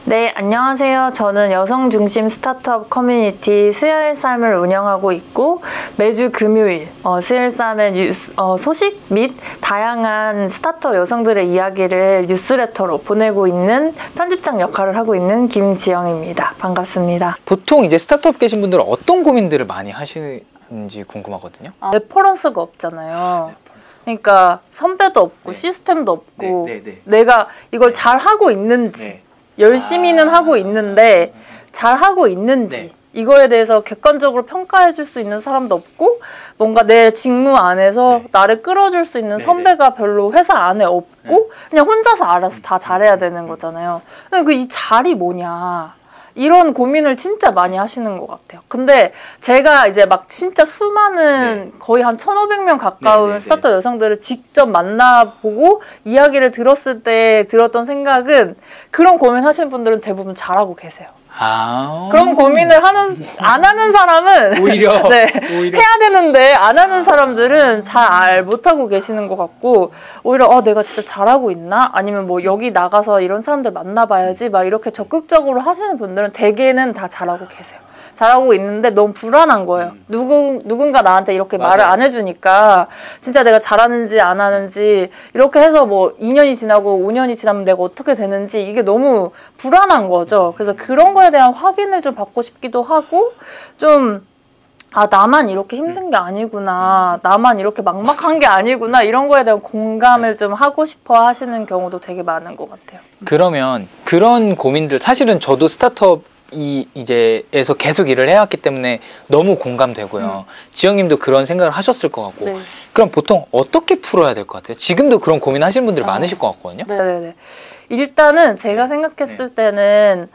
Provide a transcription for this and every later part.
네, 안녕하세요. 저는 여성 중심 스타트업 커뮤니티 스야일쌈을 운영하고 있고 매주 금요일 스야일쌈의 소식 및 다양한 스타트업 여성들의 이야기를 뉴스레터로 보내고 있는 편집장 역할을 하고 있는 김지영입니다. 반갑습니다. 보통 이제 스타트업 계신 분들은 어떤 고민들을 많이 하시는지 궁금하거든요. 레퍼런스가 없잖아요. 그러니까 선배도 없고 시스템도 없고 내가 이걸 잘 하고 있는지 열심히는 하고 있는데 잘하고 있는지 이거에 대해서 객관적으로 평가해 줄 수 있는 사람도 없고 뭔가 내 직무 안에서 나를 끌어줄 수 있는 선배가 별로 회사 안에 없고 그냥 혼자서 알아서 다 잘해야 되는 거잖아요. 근데 이 잘이 뭐냐 이런 고민을 진짜 많이 하시는 것 같아요. 근데 제가 이제 막 진짜 수많은 거의 한 1,500명 가까운 스타트업 여성들을 직접 만나보고 이야기를 들었을 때 들었던 생각은 그런 고민 하시는 분들은 대부분 잘하고 계세요. 그런 고민을 안 하는 사람은 오히려 해야 되는데 안 하는 사람들은 잘 못하고 계시는 것 같고 오히려 내가 진짜 잘하고 있나? 아니면 뭐 여기 나가서 이런 사람들 만나봐야지 막 이렇게 적극적으로 하시는 분들은 대개는 다 잘하고 계세요. 잘하고 있는데 너무 불안한 거예요. 누군가 나한테 이렇게 말을 안 해주니까 진짜 내가 잘하는지 안 하는지 이렇게 해서 뭐 2년이 지나고 5년이 지나면 내가 어떻게 되는지 이게 너무 불안한 거죠. 그래서 그런 거에 대한 확인을 좀 받고 싶기도 하고 좀 나만 이렇게 힘든 게 아니구나. 나만 이렇게 막막한 게 아니구나. 이런 거에 대한 공감을 좀 하고 싶어 하시는 경우도 되게 많은 것 같아요. 그러면 그런 고민들 사실은 저도 스타트업 이제에서 계속 일을 해왔기 때문에 너무 공감되고요. 지영님도 그런 생각을 하셨을 것 같고 그럼 보통 어떻게 풀어야 될 것 같아요? 지금도 그런 고민하시는 분들이 많으실 것 같거든요. 네네네. 일단은 제가 생각했을 때는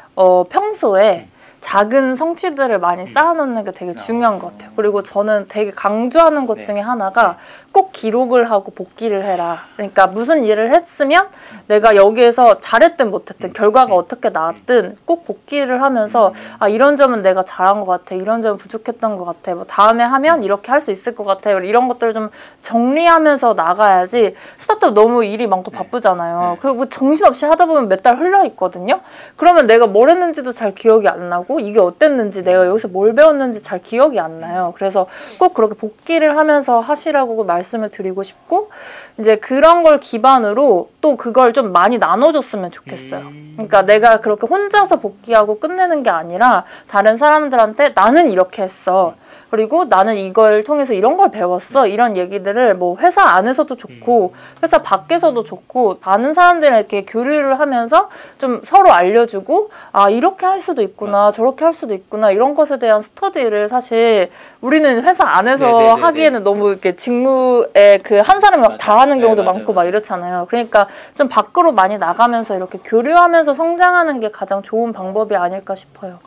평소에 작은 성취들을 많이 쌓아놓는 게 되게 중요한 것 같아요. 그리고 저는 되게 강조하는 것 중에 하나가 꼭 기록을 하고 복기를 해라. 그러니까 무슨 일을 했으면 내가 여기에서 잘했든 못했든 결과가 어떻게 나왔든 꼭 복기를 하면서 이런 점은 내가 잘한 것 같아. 이런 점은 부족했던 것 같아. 뭐 다음에 하면 이렇게 할 수 있을 것 같아. 이런 것들을 좀 정리하면서 나가야지 스타트업 너무 일이 많고 바쁘잖아요. 그리고 정신없이 하다 보면 몇 달 흘러 있거든요. 그러면 내가 뭘 했는지도 잘 기억이 안 나고 이게 어땠는지 내가 여기서 뭘 배웠는지 잘 기억이 안 나요. 그래서 꼭 그렇게 복기를 하면서 하시라고 말씀을 드리고 싶고 이제 그런 걸 기반으로 또 그걸 좀 많이 나눠줬으면 좋겠어요. 그러니까 내가 그렇게 혼자서 복기하고 끝내는 게 아니라 다른 사람들한테 나는 이렇게 했어. 그리고 나는 이걸 통해서 이런 걸 배웠어. 이런 얘기들을 뭐 회사 안에서도 좋고 회사 밖에서도 좋고 많은 사람들에게 교류를 하면서 좀 서로 알려주고 이렇게 할 수도 있구나. 저렇게 할 수도 있구나. 이런 것에 대한 스터디를 사실 우리는 회사 안에서 하기에는 너무 이렇게 직무에 그 한 사람이 막 다 하는 경우도 많고 막 이렇잖아요. 그러니까 좀 밖으로 많이 나가면서 이렇게 교류하면서 성장하는 게 가장 좋은 방법이 아닐까 싶어요.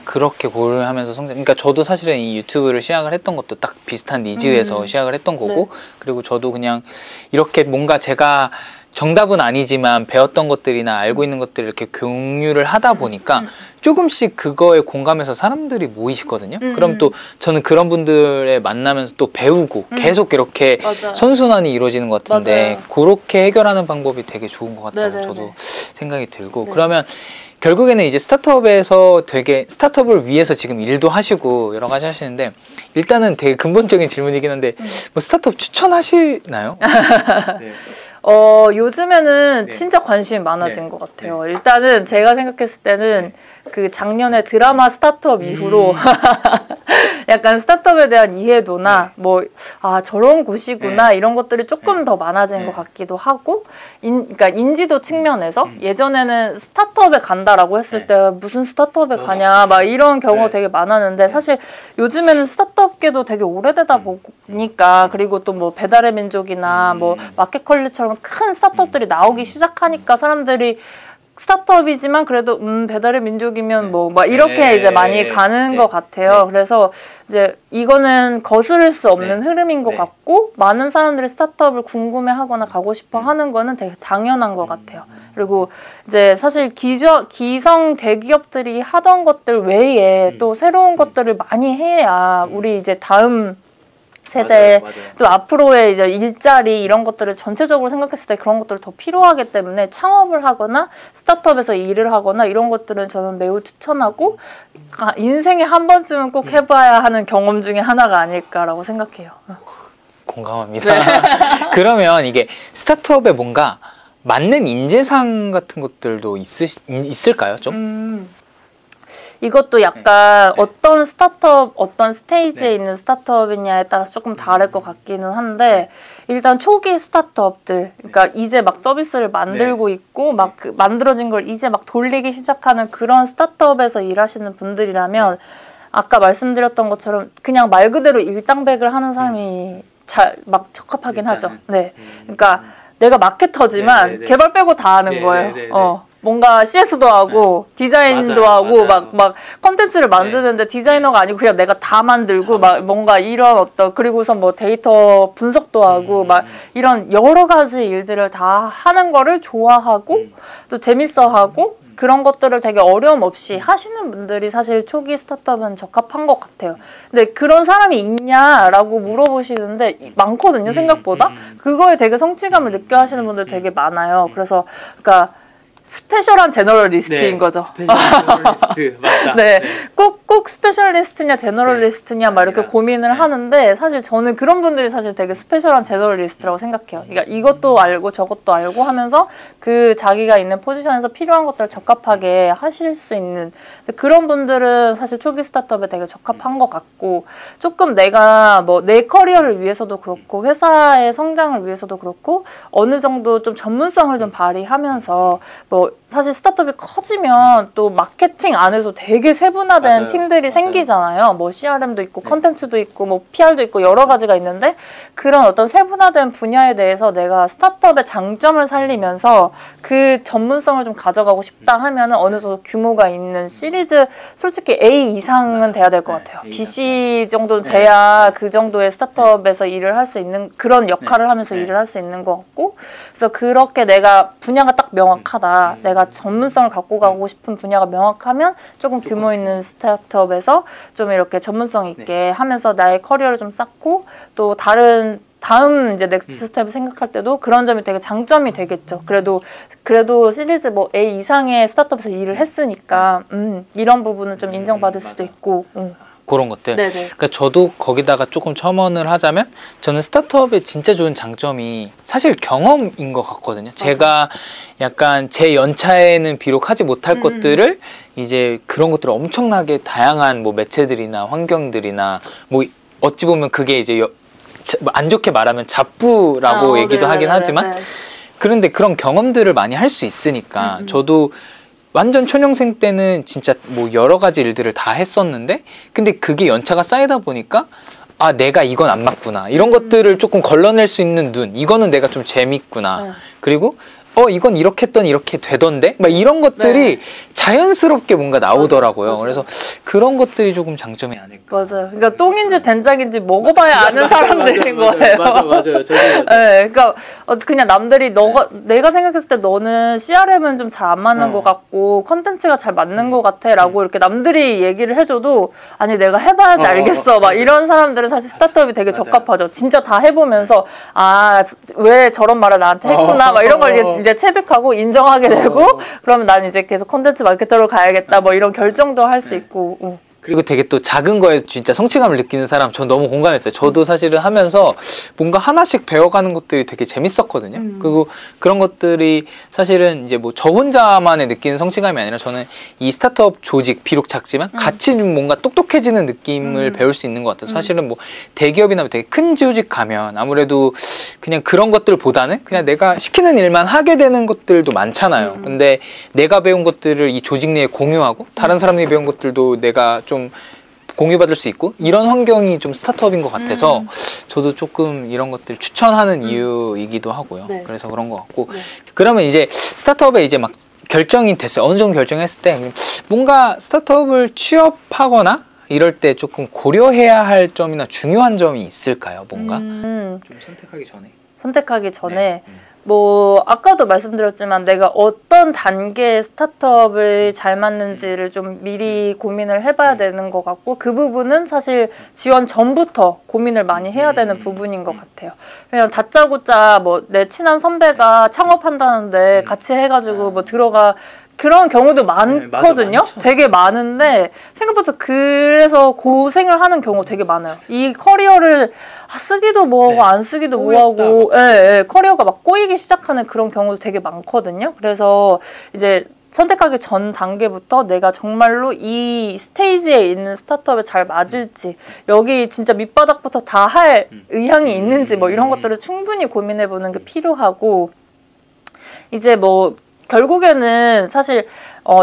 그렇게 교류하면서 성장. 그러니까 저도 사실은 이 유튜브를 시작을 했던 것도 딱 비슷한 니즈에서 시작을 했던 거고 그리고 저도 그냥 이렇게 뭔가 제가 정답은 아니지만 배웠던 것들이나 알고 있는 것들을 이렇게 공유를 하다 보니까 조금씩 그거에 공감해서 사람들이 모이시거든요. 그럼 또 저는 그런 분들에 만나면서 또 배우고 계속 이렇게 선순환이 이루어지는 것 같은데 그렇게 해결하는 방법이 되게 좋은 것 같다고 저도 생각이 들고 그러면 결국에는 이제 스타트업에서 되게 스타트업을 위해서 지금 일도 하시고 여러 가지 하시는데 일단은 되게 근본적인 질문이긴 한데 뭐 스타트업 추천하시나요? 요즘에는 진짜 관심이 많아진 것 같아요. 일단은 제가 생각했을 때는 그 작년에 드라마 스타트업 이후로 약간 스타트업에 대한 이해도나 뭐 저런 곳이구나 이런 것들이 조금 더 많아진 것 같기도 하고 그러니까 인지도 측면에서 예전에는 스타트업에 간다라고 했을 때 무슨 스타트업에 가냐 막 이런 경우가 되게 많았는데 사실 요즘에는 스타트업계도 되게 오래되다 보니까 그리고 또 뭐 배달의 민족이나 뭐 마켓컬리처럼 큰 스타트업들이 나오기 시작하니까 사람들이 스타트업이지만 그래도 배달의 민족이면 뭐 막 이렇게 이제 많이 가는 것 같아요. 그래서 이제 이거는 거스를 수 없는 흐름인 것 같고 많은 사람들이 스타트업을 궁금해하거나 가고 싶어 하는 거는 되게 당연한 것 같아요. 그리고 이제 사실 기성 대기업들이 하던 것들 외에 또 새로운 것들을 많이 해야 우리 이제 다음 세대 맞아요. 또 앞으로의 이제 일자리 이런 것들을 전체적으로 생각했을 때 그런 것들을 더 필요하기 때문에 창업을 하거나 스타트업에서 일을 하거나 이런 것들은 저는 매우 추천하고 인생에 한 번쯤은 꼭 해봐야 하는 경험 중에 하나가 아닐까라고 생각해요. 공감합니다. 네. 그러면 이게 스타트업에 뭔가 맞는 인재상 같은 것들도 있을까요? 좀? 이것도 약간 어떤 스타트업, 어떤 스테이지에 있는 스타트업이냐에 따라서 조금 다를 것 같기는 한데 일단 초기 스타트업들, 그러니까 이제 막 서비스를 만들고 있고 막 그 만들어진 걸 이제 막 돌리기 시작하는 그런 스타트업에서 일하시는 분들이라면 아까 말씀드렸던 것처럼 그냥 말 그대로 일당백을 하는 사람이 잘 막 적합하긴 하죠. 네, 그러니까 내가 마케터지만 개발 빼고 다 하는 거예요. 뭔가 CS도 하고 디자인도 하고 막 컨텐츠를 만드는데 디자이너가 아니고 그냥 내가 다 만들고 막 뭔가 이런 어떤 그리고선 뭐 데이터 분석도 하고 막 이런 여러 가지 일들을 다 하는 거를 좋아하고 또 재밌어 하고 그런 것들을 되게 어려움 없이 하시는 분들이 사실 초기 스타트업은 적합한 것 같아요. 근데 그런 사람이 있냐라고 물어보시는데 많거든요, 생각보다. 그거에 되게 성취감을 느껴 하시는 분들 되게 많아요. 그래서 그러니까 스페셜한 제너럴리스트인 거죠. 스페셜 제너럴리스트 맞다. 네, 꼭 스페셜리스트냐 제너럴리스트냐 막 이렇게 고민을 하는데 사실 저는 그런 분들이 사실 되게 스페셜한 제너럴리스트라고 생각해요. 그러니까 이것도 알고 저것도 알고 하면서 그 자기가 있는 포지션에서 필요한 것들을 적합하게 하실 수 있는 그런 분들은 사실 초기 스타트업에 되게 적합한 것 같고 조금 내가 뭐 내 커리어를 위해서도 그렇고 회사의 성장을 위해서도 그렇고 어느 정도 좀 전문성을 좀 발휘하면서 뭐 사실 스타트업이 커지면 또 마케팅 안에서 되게 세분화된 팀들이 생기잖아요. 뭐 CRM도 있고 컨텐츠도 있고 뭐 PR도 있고 여러 가지가 있는데 그런 어떤 세분화된 분야에 대해서 내가 스타트업의 장점을 살리면서 그 전문성을 좀 가져가고 싶다 하면은 어느 정도 규모가 있는 시리즈 솔직히 A 이상은 돼야 될 것 같아요. BC 정도는 돼야 그 정도의 스타트업에서 일을 할 수 있는 그런 역할을 하면서 일을 할 수 있는 것 같고 그래서 그렇게 내가 분야가 딱 명확하다. 내가 전문성을 갖고 가고 싶은 분야가 명확하면 조금 규모 있는 스타트업에서 좀 이렇게 전문성 있게 하면서 나의 커리어를 좀 쌓고 또 다음 이제 넥스트 스텝을 생각할 때도 그런 점이 되게 장점이 되겠죠. 그래도 시리즈 뭐 A 이상의 스타트업에서 일을 했으니까 이런 부분은 좀 인정받을 수도 있고 그런 것들. 그러니까 저도 거기다가 조금 첨언을 하자면 저는 스타트업의 진짜 좋은 장점이 사실 경험인 것 같거든요. 제가 약간 제 연차에는 비록 하지 못할 것들을 이제 그런 것들을 엄청나게 다양한 뭐 매체들이나 환경들이나 뭐 어찌 보면 그게 이제 안 좋게 말하면 잡부라고 얘기도 하긴 하지만 그런데 그런 경험들을 많이 할 수 있으니까 저도 완전 초년생 때는 진짜 뭐 여러 가지 일들을 다 했었는데 근데 그게 연차가 쌓이다 보니까 아 내가 이건 안 맞구나 이런 것들을 조금 걸러낼 수 있는 눈 이거는 내가 좀 재밌구나 그리고 이건 이렇게 했더니 이렇게 되던데? 막 이런 것들이 자연스럽게 뭔가 나오더라고요. 그래서 그런 것들이 조금 장점이 아닐까. 맞아요. 그러니까 똥인지 된장인지 먹어봐야 아는 사람들인 거예요. 맞아요. 네, 그러니까 그냥 남들이 내가 생각했을 때 너는 CRM은 좀 잘 안 맞는 것 같고 컨텐츠가 잘 맞는 것 같아 라고 이렇게 남들이 얘기를 해줘도 아니 내가 해봐야지 알겠어. 막 이런 사람들은 사실 스타트업이 되게 적합하죠. 진짜 다 해보면서 아 왜 저런 말을 나한테 했구나 막 이런 걸 이제 체득하고 인정하게 되고 그러면 난 이제 계속 콘텐츠 마케터로 가야겠다 뭐 이런 결정도 할 수 있고 그리고 되게 또 작은 거에 진짜 성취감을 느끼는 사람 전 너무 공감했어요. 저도 사실은 하면서 뭔가 하나씩 배워가는 것들이 되게 재밌었거든요. 그리고 그런 것들이 사실은 이제 뭐 저 혼자만의 느끼는 성취감이 아니라 저는 이 스타트업 조직 비록 작지만 같이 좀 뭔가 똑똑해지는 느낌을 배울 수 있는 것 같아요. 사실은 뭐 대기업이나 되게 큰 조직 가면 아무래도 그냥 그런 것들보다는 그냥 내가 시키는 일만 하게 되는 것들도 많잖아요. 근데 내가 배운 것들을 이 조직 내에 공유하고 다른 사람들이 배운 것들도 내가 좀 공유받을 수 있고 이런 환경이 좀 스타트업인 것 같아서 저도 조금 이런 것들 추천하는 이유이기도 하고요. 그래서 그런 것 같고 그러면 이제 스타트업에 이제 막 결정이 됐어요. 어느 정도 결정했을 때 뭔가 스타트업을 취업하거나 이럴 때 조금 고려해야 할 점이나 중요한 점이 있을까요? 뭔가 좀 선택하기 전에 뭐 아까도 말씀드렸지만 내가 어떤 단계의 스타트업을 잘 맞는지를 좀 미리 고민을 해봐야 되는 것 같고 그 부분은 사실 지원 전부터 고민을 많이 해야 되는 부분인 것 같아요. 그냥 다짜고짜 뭐 내 친한 선배가 창업한다는데 같이 해가지고 뭐 들어가 그런 경우도 많거든요. 네, 되게 많은데 생각보다 그래서 고생을 하는 경우가 되게 많아요. 이 커리어를 쓰기도 뭐하고 네. 안 쓰기도 뭐하고 예, 커리어가 막 꼬이기 시작하는 그런 경우도 되게 많거든요. 그래서 이제 선택하기 전 단계부터 내가 정말로 이 스테이지에 있는 스타트업에 잘 맞을지 여기 진짜 밑바닥부터 다 할 의향이 있는지 뭐 이런 것들을 충분히 고민해보는 게 필요하고 이제 뭐 결국에는 사실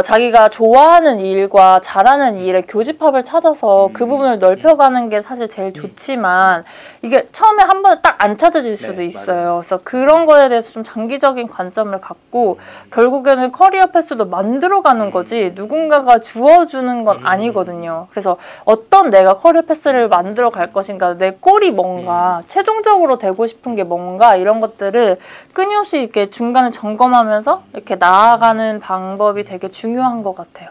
자기가 좋아하는 일과 잘하는 일의 교집합을 찾아서 그 부분을 넓혀가는 게 사실 제일 좋지만 이게 처음에 한 번에 딱 안 찾아질 수도 있어요. 맞아요. 그래서 그런 거에 대해서 좀 장기적인 관점을 갖고 결국에는 커리어 패스도 만들어가는 거지 누군가가 주어주는 건 아니거든요. 그래서 어떤 내가 커리어 패스를 만들어 갈 것인가 내 꼴이 뭔가 최종적으로 되고 싶은 게 뭔가 이런 것들을 끊임없이 이렇게 중간에 점검하면서 이렇게 나아가는 방법이 되게 중요한 것 같아요.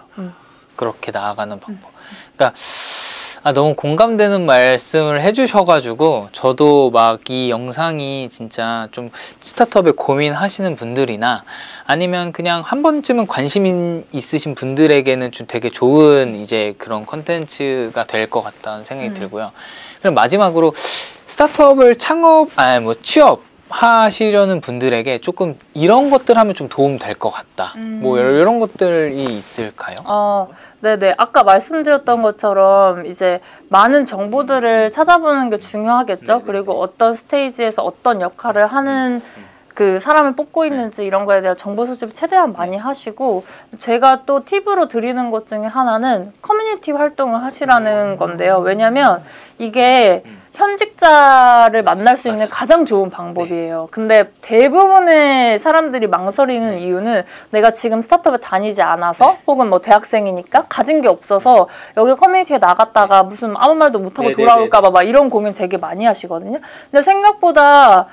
그렇게 나아가는 방법. 그러니까 너무 공감되는 말씀을 해주셔가지고 저도 막 이 영상이 진짜 좀 스타트업에 고민하시는 분들이나 아니면 그냥 한 번쯤은 관심 있으신 분들에게는 좀 되게 좋은 이제 그런 컨텐츠가 될 것 같다는 생각이 들고요. 그럼 마지막으로 스타트업을 취업 하시려는 분들에게 조금 이런 것들 하면 좀 도움 될 것 같다. 뭐 이런 것들이 있을까요? 네네. 아까 말씀드렸던 것처럼 이제 많은 정보들을 찾아보는 게 중요하겠죠. 그리고 어떤 스테이지에서 어떤 역할을 하는 그 사람을 뽑고 있는지 이런 거에 대한 정보 수집을 최대한 많이 하시고 제가 또 팁으로 드리는 것 중에 하나는 커뮤니티 활동을 하시라는 건데요. 왜냐면 이게 현직자를 만날 수 있는 가장 좋은 방법이에요. 근데 대부분의 사람들이 망설이는 이유는 내가 지금 스타트업에 다니지 않아서 혹은 뭐 대학생이니까 가진 게 없어서 여기 커뮤니티에 나갔다가 무슨 아무 말도 못하고 돌아올까 봐 막 이런 고민 되게 많이 하시거든요. 근데 생각보다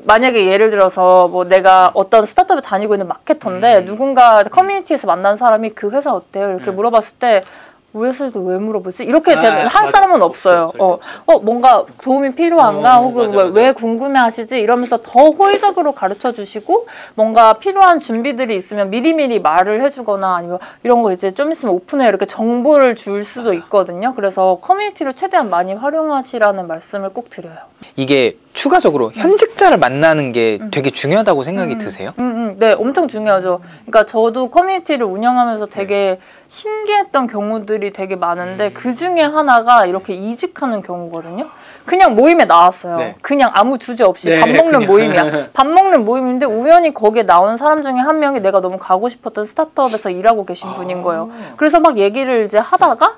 만약에 예를 들어서 뭐 내가 어떤 스타트업에 다니고 있는 마케터인데 누군가 커뮤니티에서 만난 사람이 그 회사 어때요? 이렇게 물어봤을 때 우리 회사에도 왜 물어보지? 이렇게 할 사람은 없어요. 뭔가 도움이 필요한가? 혹은 맞아. 왜 궁금해하시지? 이러면서 더 호의적으로 가르쳐 주시고 뭔가 필요한 준비들이 있으면 미리미리 말을 해주거나 아니면 이런 거 이제 좀 있으면 오픈해 이렇게 정보를 줄 수도 있거든요. 그래서 커뮤니티를 최대한 많이 활용하시라는 말씀을 꼭 드려요. 이게 추가적으로 현직자를 만나는 게 되게 중요하다고 생각이 드세요? 네, 엄청 중요하죠. 그러니까 저도 커뮤니티를 운영하면서 되게 신기했던 경우들이 되게 많은데 그 중에 하나가 이렇게 이직하는 경우거든요. 그냥 모임에 나왔어요. 네. 그냥 아무 주제 없이 밥 먹는 모임이야. 밥 먹는 모임인데 우연히 거기에 나온 사람 중에 한 명이 내가 너무 가고 싶었던 스타트업에서 일하고 계신 분인 거예요. 그래서 막 얘기를 이제 하다가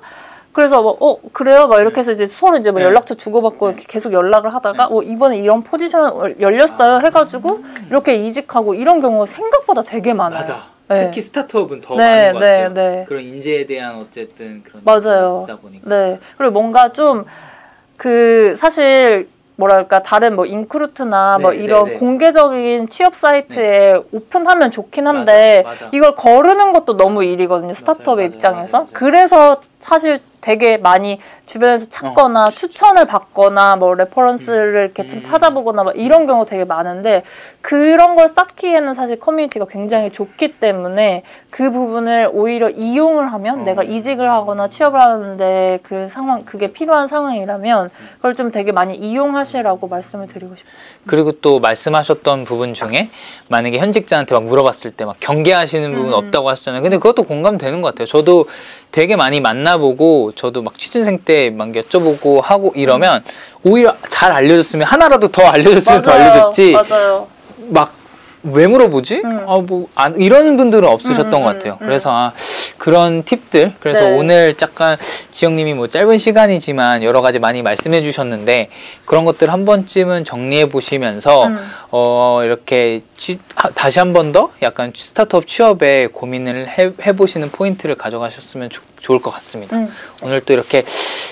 그래서 그래요? 막 이렇게 해서 이제 서로 이제 뭐 연락처 주고받고 이렇게 계속 연락을 하다가 이번에 이런 포지션 열렸어요 해가지고 이렇게 이직하고 이런 경우가 생각보다 되게 많아요. 맞아. 특히 스타트업은 더 많은 것 같아요. 그런 인재에 대한 어쨌든 그런 맞아요. 쓰다 보니까. 네. 그리고 뭔가 좀 사실 뭐랄까 다른 뭐 인크루트나 뭐 이런 공개적인 취업 사이트에 오픈하면 좋긴 한데 맞아. 이걸 거르는 것도 너무 일이거든요. 스타트업의 입장에서. 맞아요. 그래서 사실 되게 많이 주변에서 찾거나 추천을 받거나 뭐 레퍼런스를 이렇게 좀 찾아보거나 막 이런 경우 되게 많은데 그런 걸 쌓기에는 사실 커뮤니티가 굉장히 좋기 때문에 그 부분을 오히려 이용을 하면 내가 이직을 하거나 취업을 하는데 그게 필요한 상황이라면 그걸 좀 되게 많이 이용하시라고 말씀을 드리고 싶어요. 그리고 또 말씀하셨던 부분 중에 만약에 현직자한테 막 물어봤을 때 막 경계하시는 부분 없다고 하셨잖아요. 근데 그것도 공감되는 것 같아요. 저도 되게 많이 만나보고 저도 막 취준생 때 막 여쭤보고 하고 이러면 오히려 잘 알려줬으면 하나라도 더 알려줬으면 더 알려줬지. 맞아요. 막 왜 물어보지? 이런 분들은 없으셨던 것 같아요. 그래서 그런 팁들 그래서 오늘 잠깐 지영님이 뭐 짧은 시간이지만 여러 가지 많이 말씀해 주셨는데 그런 것들 한 번쯤은 정리해 보시면서 이렇게 다시 한 번 더 약간 스타트업 취업에 고민을 해보시는 포인트를 가져가셨으면 좋을 것 같습니다. 오늘 또 이렇게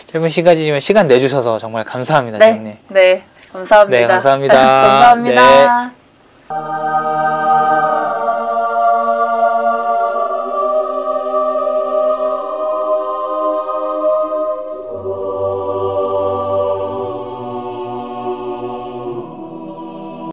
짧은 시간이지만 시간 내주셔서 정말 감사합니다. 지영님. 네, 감사합니다. 네, 감사합니다. 감사합니다. 네.